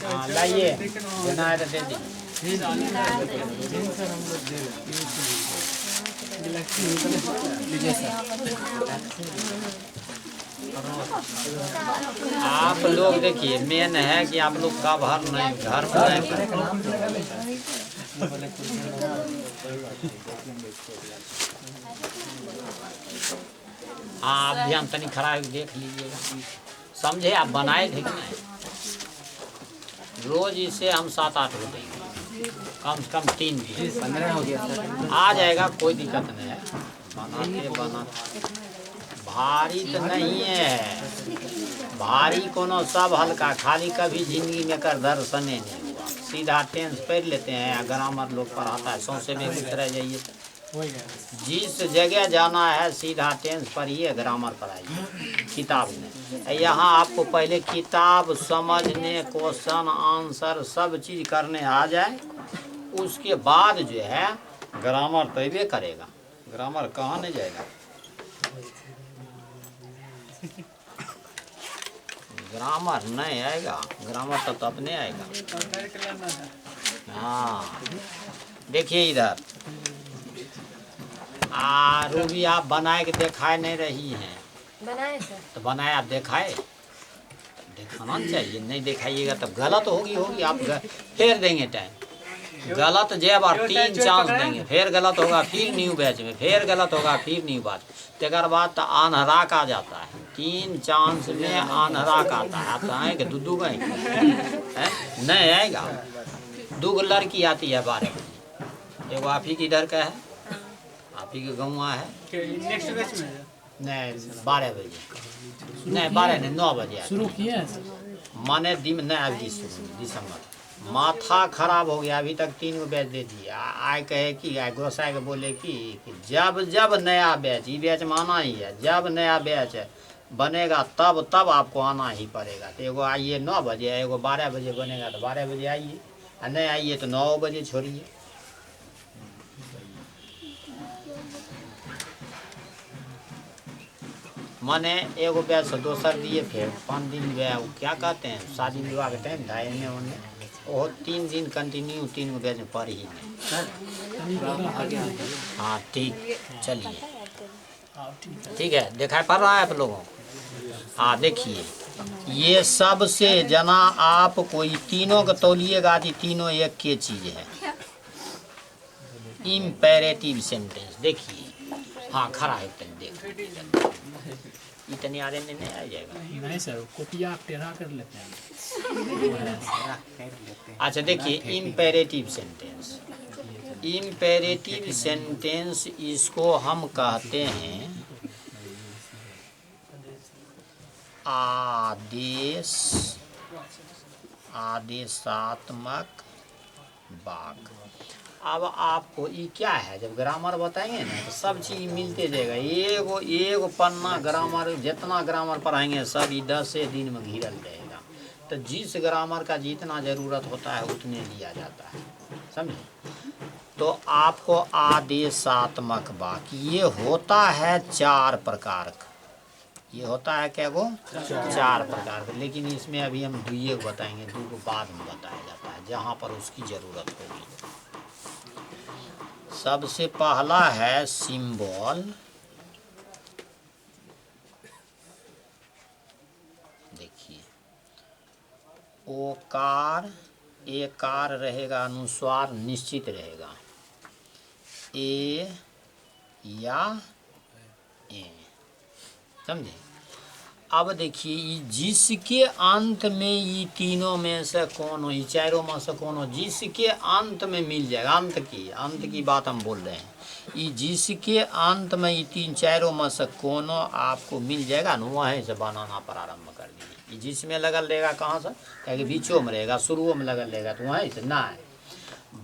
हाँ लाइए, देना है तो दे दीजिए। आप लोग देखिए, मेन है कि आप लोग का भर नहीं, घर में हाँ, आप ध्यान तनी खड़ा है, देख लीजिएगा, समझे? आप बनाए थे कि नहीं? रोज इसे हम 7-8 हो देंगे, कम से कम 3 दिन, 15 हो गया, आ जाएगा, कोई दिक्कत नहीं है। बनाते भारी तो नहीं है, भारी कोनो सब हल्का, खाली कभी जिंदगी में कर दर्शने नहीं हुआ। सीधा टेंस पढ़ लेते हैं, ग्रामर लोग पढ़ाता है, सौंसे बेगूसराय जाइए, जिस जगह जाना है सीधा टेंस पढ़िए, ग्रामर पढ़ाइए किताब में। यहाँ आपको पहले किताब समझने, क्वेश्चन आंसर सब चीज़ करने आ जाए, उसके बाद जो है ग्रामर तैबे करेगा। ग्रामर कहाँ नहीं जाएगा, ग्रामर नहीं आएगा, ग्रामर तो तब नहीं आएगा। हाँ देखिए इधर, रूबी आप बनाए के दिखाए नहीं रही हैं। बनाए सर, तो बनाए आप दिखाए, दिखाना चाहिए, नहीं दिखाइएगा तब गलत होगी। आप फिर देंगे टाइम, गलत जब बार 3 चांस देंगे, फिर गलत होगा, फिर न्यू बैच में, फिर गलत होगा, फिर न्यू बैच, तेकर बाद तो आन्हराक आ जाता है। 3 चांस में आन्हराक आता है। आप आए कि दूधू गए नहीं आएगा। 2 लड़की आती है 12 बजे, एगो आप ही की इधर का है, आप ही के गाँव है, नेक्स्ट बैच में नहीं 12 बजे, नहीं 12 नहीं 9 बजे शुरू किए माने दिन नहीं, अभी दिसंबर माथा खराब हो गया, अभी तक 3 गो बैच दे दिया। आए कहे कि आए गोसाई के बोले कि जब नया बैच, ये बैच में आना ही है, जब नया बैच बनेगा तब आपको आना ही पड़ेगा। तो एगो आइए 9 बजे, एगो 12 बजे बनेगा तो 12 बजे आइए, और नहीं आइए तो 9 बजे छोड़िए। माने एगो बैच से दोसर दिए, फिर 5 दिन क्या कहते हैं, शादी विवाह के टाइम था, एने ओने वो 3 दिन कंटिन्यू 3 गो बैच में पढ़ ही नहीं। हाँ ठीक, चलिए ठीक है, दिखाई पड़ रहा है आप लोगों को? हाँ देखिए, ये सबसे जना आप कोई तीनों को तौलिएगा, ये तीनों एक के चीज है, इम्पेरेटिव सेंटेंस। देखिए हाँ खड़ा है, देख इतनी आगे नहीं आ जाएगा। नहीं सर, कॉपिया आप टेढ़ा कर लेते हैं। अच्छा देखिए, इम्पेरेटिव सेंटेंस, इम्पेरेटिव सेंटेंस इसको हम कहते हैं आदेशात्मक वाक्य। अब आपको ये क्या है, जब ग्रामर बताएंगे ना तो सब चीज़ मिलते जाएगा। एगो पन्ना ग्रामर, जितना ग्रामर पढ़ाएंगे सब 10 दिन में घिरल रहेगा। तो जिस ग्रामर का जितना ज़रूरत होता है उतने लिया जाता है, समझे? तो आपको आदेशात्मक वाक्य ये होता है 4 प्रकार का। ये होता है क्या गो? 4 प्रकार का, लेकिन इसमें अभी हम 2 बताएंगे, 2 को बाद में बताया जाता है जहाँ पर उसकी ज़रूरत होगी। सबसे पहला है सिंबल। देखिए, ओकार एकार रहेगा, अनुस्वार निश्चित रहेगा, ए या ए, समझे? अब देखिए, जिसके अंत में ये तीनों में से कौन, ये 4 में से कौन, जिसके अंत में मिल जाएगा, अंत की बात हम बोल रहे हैं, ये जिसके अंत में ये 3-4 में से कोनो आपको मिल जाएगा ना, वहीं से बनाना प्रारंभ कर दीजिए। ये जिसमें लगल रहेगा कहाँ से, क्या बीचों में रहेगा, शुरुओं में लगल रहेगा, तो वहीं से ना है।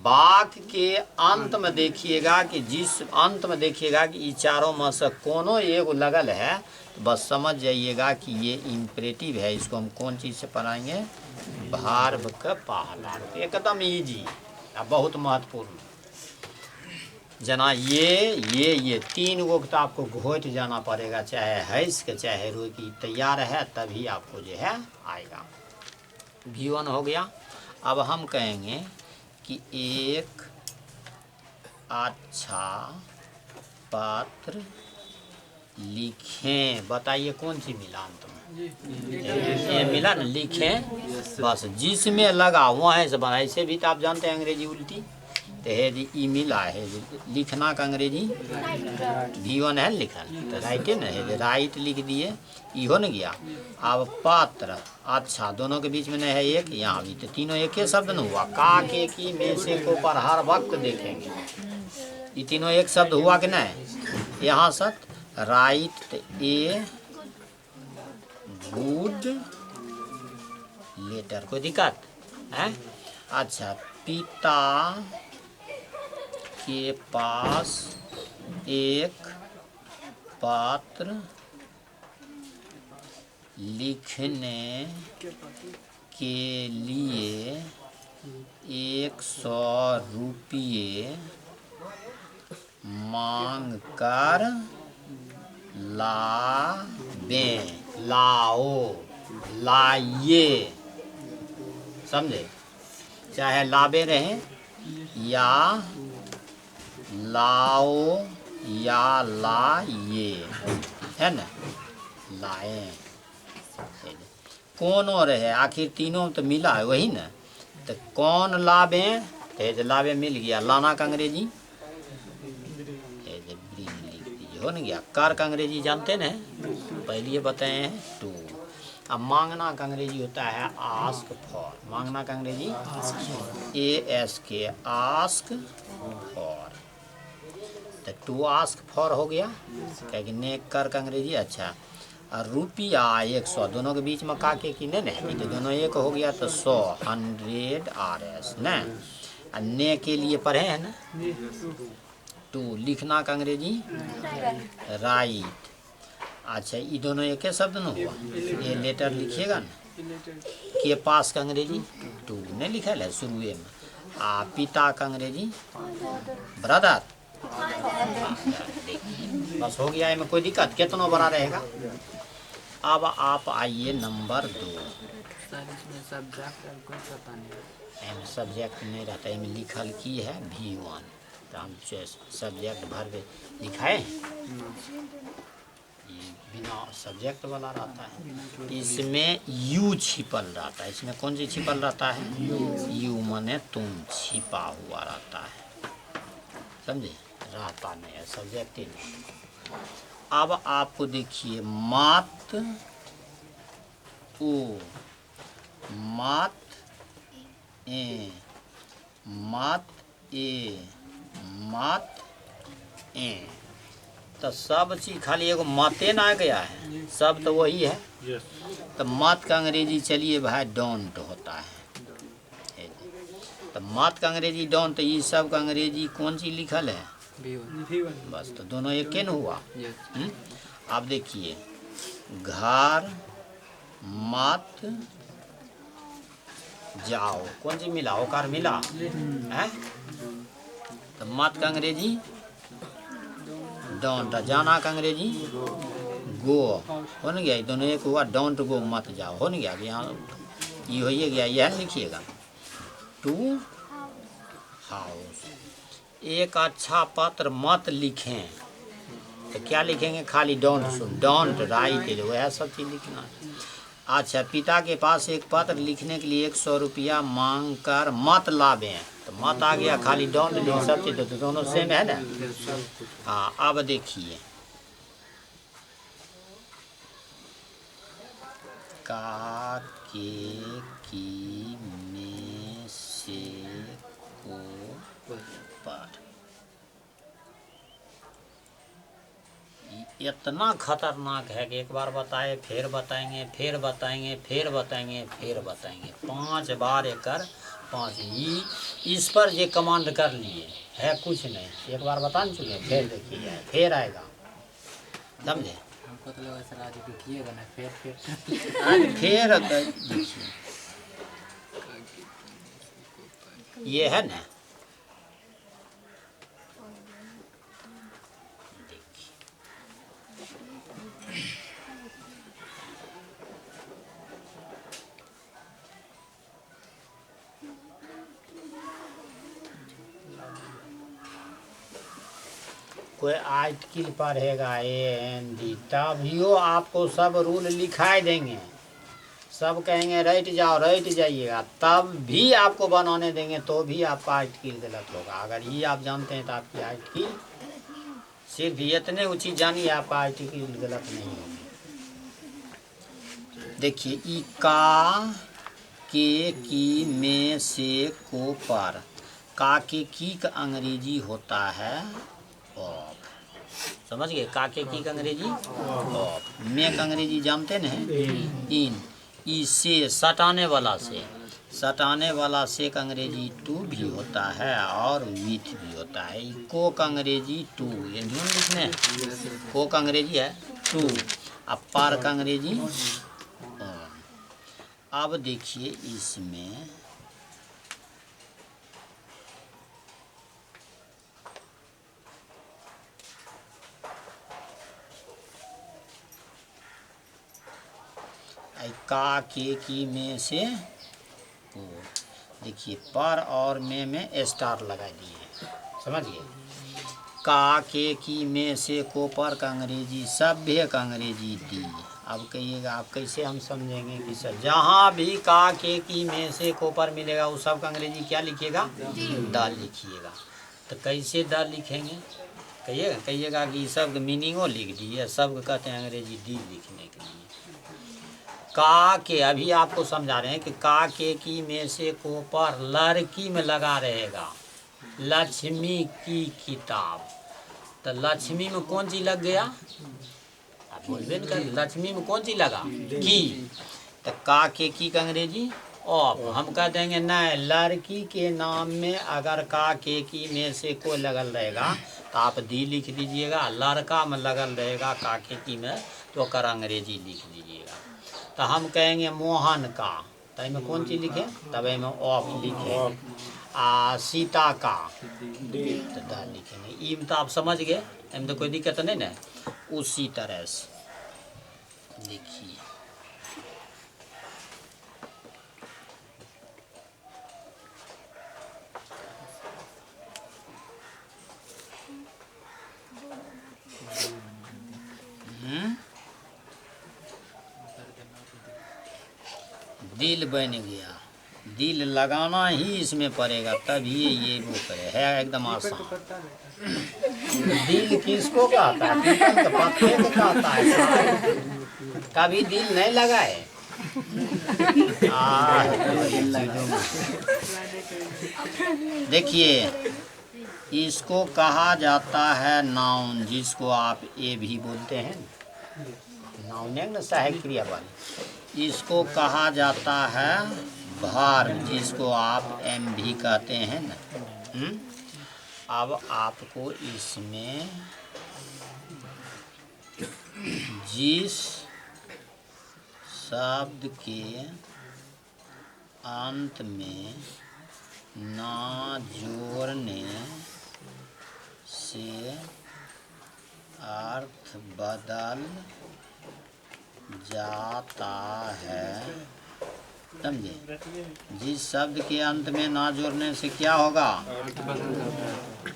वाक्य के अंत में देखिएगा कि जिस अंत में देखिएगा कि ये 4 में से कोनो एगो लगल है, तो बस समझ जाइएगा कि ये इम्परेटिव है। इसको हम कौन चीज़ से पढ़ाएंगे? भार्ब का पहला, एकदम इजी और बहुत महत्वपूर्ण। जना ये 3 गो तो आपको घोट जाना पड़ेगा, चाहे हैस के चाहे रो की, तैयार है तभी आपको जो है आएगा। V1 हो गया। अब हम कहेंगे कि एक अच्छा पत्र लिखें। बताइए कौन सी मिला अंत में? ये मिला ना, लिखें। बस जिसमें लगा वहाँ से बना। ऐसे भी तो आप जानते हैं अंग्रेजी उल्टी तो है जी ई मिला है लिखना का अंग्रेजी V1 है लिखल तो राइट है ना, है राइट लिख दिए, ई हो न गया। अब पात्र अच्छा दोनों के बीच में नहीं है एक, यहाँ भी तो तीनों एक ही शब्द न हुआ। का के की में से को पर हर वक्त देखेंगे, ये तीनों एक शब्द हुआ कि नहीं। यहाँ सत राइट ए गुड लेटर, कोई दिक्कत है? अच्छा पिता के पास एक पत्र लिखने के लिए 100 रुपये मांग कर लाओ लाइए, समझे? चाहे लाबे रहे या लाओ या लाइए, है ना, लाए। कौन और है आखिर तीनों तो मिला है वही ना, तो कौन लाबे तो लाबे मिल गया। लाना का अंग्रेजी लिख दीजिए, हो न गया। कार का अंग्रेजी जानते ना, पहले बताए हैं टू। अब मांगना का अंग्रेजी होता है आस्क फॉर। मांगना का अंग्रेजी ASK आस्क फॉर, तो टू आस्क फॉर हो गया। क्या कि नेक कर का अंग्रेजी अच्छा। और रुपया 100 दोनों के बीच में का के की नहीं, तो दोनों एक हो गया तो 100 100 RS न। ने के लिए पढ़े हैं ना टू। लिखना का अंग्रेजी राइट। अच्छा ये दोनों एक ही शब्द न हुआ, ये लेटर लिखिएगा ना। के पास का अंग्रेजी टू नहीं लिखा है शुरू में। पिता का अंग्रेजी ब्रदर। बस हो गया, इसमें कोई दिक्कत? कितना बड़ा रहेगा? अब आप आइए नंबर 2। सब्जेक्ट नहीं रहता, इसमें लिखल की है V1, तो हम सब्जेक्ट भर के लिखाए, बिना सब्जेक्ट वाला रहता है। इसमें यू छिपल रहता है। इसमें कौन सी छिपल रहता है? यू माने तुम, छिपा हुआ रहता है, समझे? रहता नहीं है, सब्जेक्ट ही नहीं। अब आपको देखिए मात ओ मात ए मात ए मात ए, तो सब चीज खाली एगो माते ना आ गया है, सब तो वही है। तो मात का अंग्रेजी चलिए भाई डोंट होता है। तो मात का अंग्रेजी डोंट, ये सब का अंग्रेजी कौन सी लिखल है? बस तो दोनों एक न हुआ। आप देखिए घर मत जाओ, कौन सी मिला? ओकार मिला है। तो मत का अंग्रेजी डोंट, जाना का अंग्रेजी गो, हो न गया। दोनों एक हुआ, डोंट गो मत जाओ, हो न गया। यहाँ ये हो ही गया, यह लिखिएगा टू हाउस। एक अच्छा पत्र मत लिखें, तो क्या लिखेंगे? खाली डोंट सुन, डोंट राइट, वह सब चीज़ लिखना। अच्छा पिता के पास एक पत्र लिखने के लिए 100 रुपया मांग कर मत लावें, तो मत आ गया, खाली डोंट लिख, सब चीज़ तो दोनों सेम है ना। हाँ अब देखिए का के की में से को पर, इतना खतरनाक है कि एक बार बताए फिर बताएंगे, फिर बताएंगे, फिर बताएंगे, फिर बताएंगे, 5 बार एक कर 5। इस पर ये कमांड कर लिए है कुछ नहीं, एक बार बता नहीं चुके, फिर देखिए फिर आएगा, समझे? हमको तो लगा सर आज देखिएगा ना, फिर फिर देखिए ये है ना, कोई आर्टिकल पढ़ेगा AND तभियो आपको सब रूल लिखाई देंगे, सब कहेंगे रट जाओ रट जाइएगा, तब भी आपको बनाने देंगे तो भी आपका आर्टिकल गलत होगा। अगर ये आप जानते हैं तो आपकी आर्टिकल सिर्फ इतने ऊँची जानिए आपका आर्टिकल गलत नहीं होगी। देखिए ई का के की में से को पर, का के की का अंग्रेजी होता है ऑफ, समझ गए? का के की का अंग्रेजी ऑफ, में का अंग्रेजी जानते न हैं इन, ई से सटाने वाला से का अंग्रेजी टू भी होता है और विथ भी होता है। को का अंग्रेजी टू, ये न्यून लिखने को का अंग्रेजी है टू, अब पर का अंग्रेजी ऑन। अब देखिए इसमें का के की में से को, देखिए पर और में स्टार लगा दिए, समझ गए? का के की में से को पर का अंग्रेजी सभ्य का अंग्रेजी दी। अब कहिएगा आप कैसे हम समझेंगे कि सर जहाँ भी का के की में से को पर मिलेगा उस सब का अंग्रेजी क्या लिखिएगा? द लिखिएगा। तो कैसे द लिखेंगे? कहिएगा कि सब मीनिंगो लिख दिए, सब कहते हैं अंग्रेजी दी लिखने के लिए। का के अभी आपको समझा रहे हैं कि का के की में से को पर लड़की में लगा रहेगा, लक्ष्मी की किताब, तो लक्ष्मी में कौन चीज लग गया? आप बोलबे न कर, लक्ष्मी में कौन चीज लगा? की। तो का के की का अंग्रेजी ऑफ। हम कह देंगे नहीं, लड़की के नाम में अगर का के की में से कोई लगल रहेगा तो आप दी लिख दीजिएगा, लड़का में लगल रहेगा का के की में तो कर अंग्रेजी लिख दीजिएगा। तो हम कहेंगे मोहन का, तो में कौन चीज लिखे? तब में ऑफ लिखे। सीता का तो द लिखेंगे। ई में तो आप समझ गए, इनमें तो कोई दिक्कत नहीं ना। उसी तरह से देखिए दिल बन गया, दिल लगाना ही इसमें पड़ेगा तभी ये वो करे, है एकदम आसान। दिल किसको कहता है? पीपल के पत्ते को कहता है। कभी दिल नहीं लगाए? देखिए इसको कहा जाता है नाउन, जिसको आप ए भी बोलते हैं, नाउन है ना सहायक क्रिया वाली। इसको कहा जाता है वर्ब, जिसको आप एम भी कहते हैं ना। अब आपको इसमें जिस शब्द के अंत में ना जोड़ने से अर्थ बदल जाता है, समझे? जिस शब्द के अंत में ना जोड़ने से क्या होगा?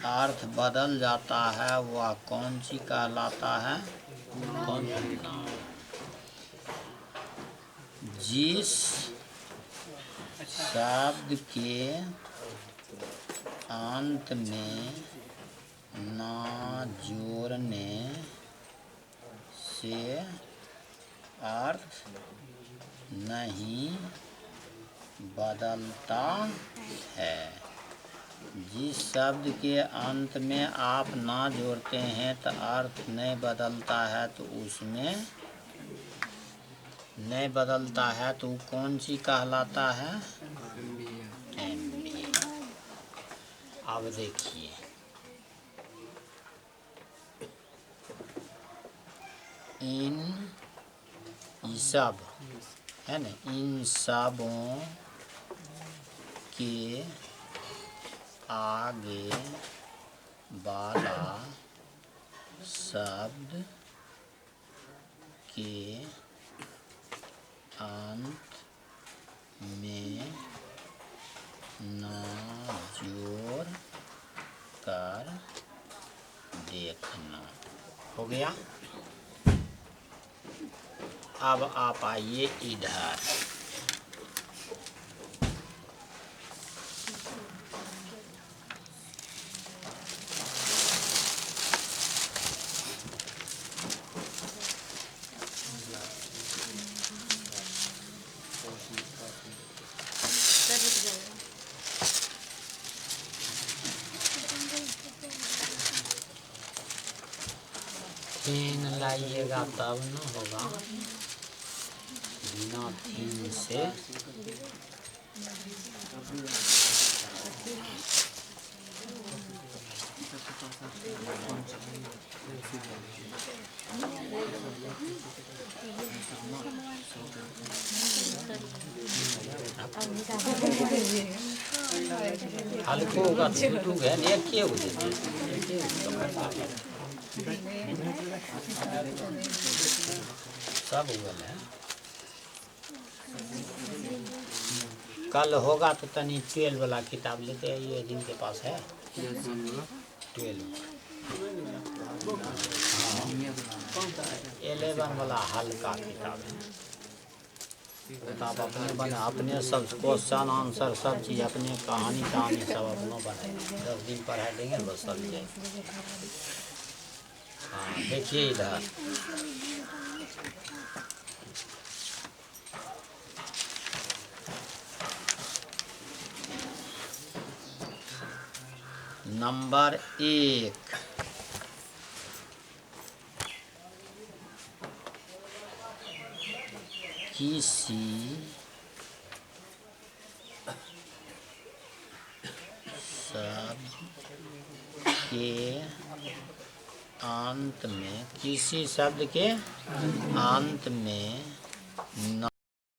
अर्थ बदल जाता है, वह कौन सी कहलाता है? कौन सी नाम? जिस शब्द के अंत में ना जोड़ने से अर्थ नहीं बदलता है। जिस शब्द के अंत में आप ना जोड़ते हैं तो अर्थ नहीं बदलता है, तो उसमें नहीं बदलता है तो कौन सी कहलाता है? एमबी। अब देखिए इन सब है ना, इन सबों के आगे वाला शब्द के अंत में ना जोड़ कर देखना। हो गया। अब आप आइए इधर। तीन लाइएगा तब न होगा, बिना तीन से हल्को होगा तो टूटू है नहीं, एक हो सब उगल है। कल होगा तो तनी 12 वाला किताब लेते आइए, जिनके पास है 12। 11 वाला हल्का किताब है। किताब अपने बना, अपने सब क्वेश्चन आंसर सब चीज़ अपने, कहानी सब अपना बनाए। 10 दिन पढ़ा देंगे बस सब जाए। हाँ देखिए इधर नंबर 1, किसी शब्द के अंत में, किसी शब्द के अंत में